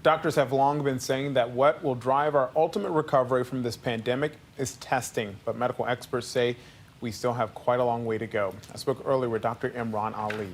Doctors have long been saying that what will drive our ultimate recovery from this pandemic is testing, but medical experts say we still have quite a long way to go. I spoke earlier with Dr. Imran Ali.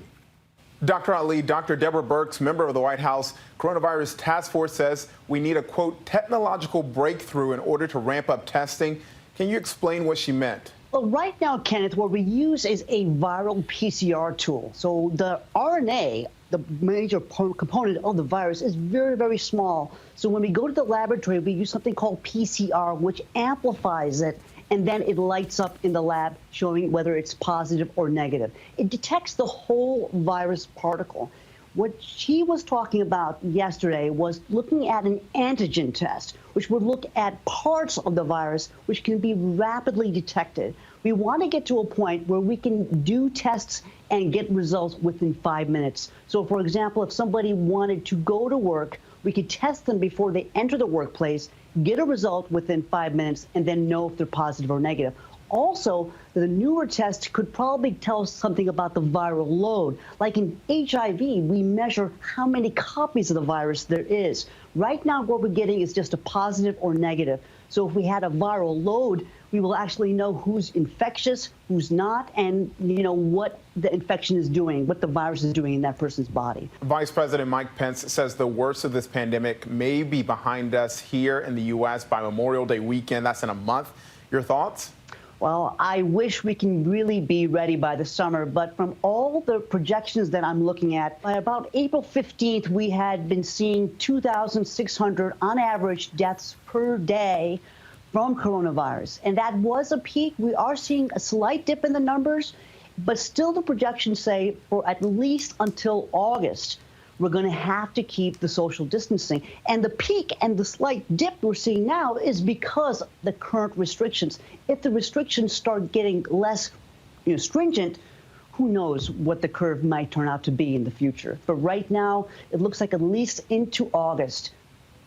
Dr. Ali, Dr. Deborah Birx, member of the White House Coronavirus Task Force, says we need a, quote, technological breakthrough in order to ramp up testing. Can you explain what she meant? Well, right now, Kenneth, what we use is a viral PCR tool. So the RNA, the major component of the virus, is very, very small. So when we go to the laboratory, we use something called PCR, which amplifies it, and then it lights up in the lab, showing whether it's positive or negative. It detects the whole virus particle. What she was talking about yesterday was looking at an antigen test, which would look at parts of the virus which can be rapidly detected. We want to get to a point where we can do tests and get results within 5 minutes. So, for example, if somebody wanted to go to work, we could test them before they enter the workplace, get a result within 5 minutes, and then know if they're positive or negative. Also, the newer test could probably tell us something about the viral load. Like in HIV, we measure how many copies of the virus there is. Right now, what we're getting is just a positive or negative. So if we had a viral load, we will actually know who's infectious, who's not, and what the infection is doing, what the virus is doing in that person's body. Vice President Mike Pence says the worst of this pandemic may be behind us here in the U.S. by Memorial Day weekend. That's in a month. Your thoughts? Well, I wish we can really be ready by the summer, but from all the projections that I'm looking at, by about April 15th, we had been seeing 2,600 on average deaths per day from coronavirus. And that was a peak. We are seeing a slight dip in the numbers, but still the projections say for at least until August, we're going to have to keep the social distancing. And the peak and the slight dip we're seeing now is because of the current restrictions. If the restrictions start getting less stringent, who knows what the curve might turn out to be in the future. But right now, it looks like at least into August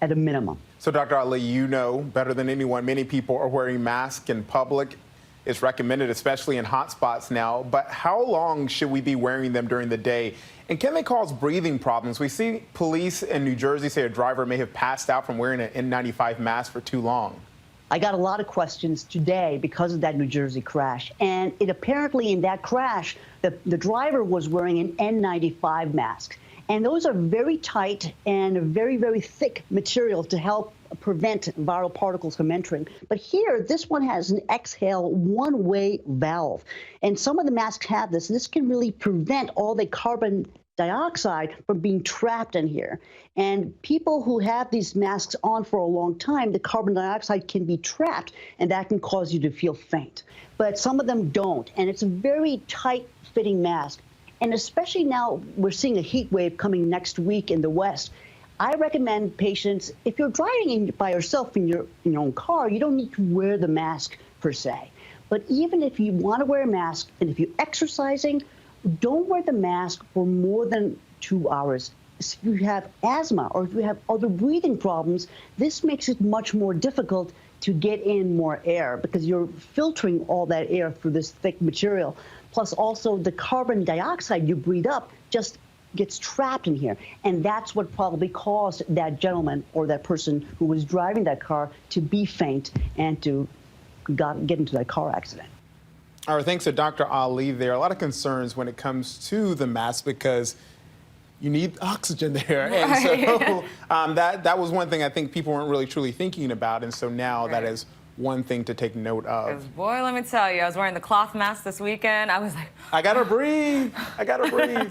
at a minimum. So, Dr. Ali, you know better than anyone, many people are wearing masks in public. It's recommended, especially in hot spots now. But how long should we be wearing them during the day? And can they cause breathing problems? We see police in New Jersey say a driver may have passed out from wearing an N95 mask for too long. I got a lot of questions today because of that New Jersey crash. And it apparently in that crash, the driver was wearing an N95 mask. And those are very tight and very, very thick material to help prevent viral particles from entering. But here, this one has an exhale one-way valve. And some of the masks have this. This can really prevent all the carbon dioxide from being trapped in here. And people who have these masks on for a long time, the carbon dioxide can be trapped, and that can cause you to feel faint. But some of them don't. And it's a very tight-fitting mask. And especially now, we're seeing a heat wave coming next week in the West. I recommend patients, if you're driving by yourself in your own car, you don't need to wear the mask per se. But even if you want to wear a mask, and if you're exercising, don't wear the mask for more than 2 hours. If you have asthma or if you have other breathing problems, this makes it much more difficult to get in more air because you're filtering all that air through this thick material. Plus also the carbon dioxide you breathe up just gets trapped in here. And that's what probably caused that gentleman or that person who was driving that car to be faint and to get into that car accident. All right, thanks to Dr. Ali there. A lot of concerns when it comes to the mask because you need oxygen there. Right. And so that was one thing I think people weren't really truly thinking about. And so now that is one thing to take note of. Boy, let me tell you, I was wearing the cloth mask this weekend. I was like, I gotta breathe. I gotta breathe.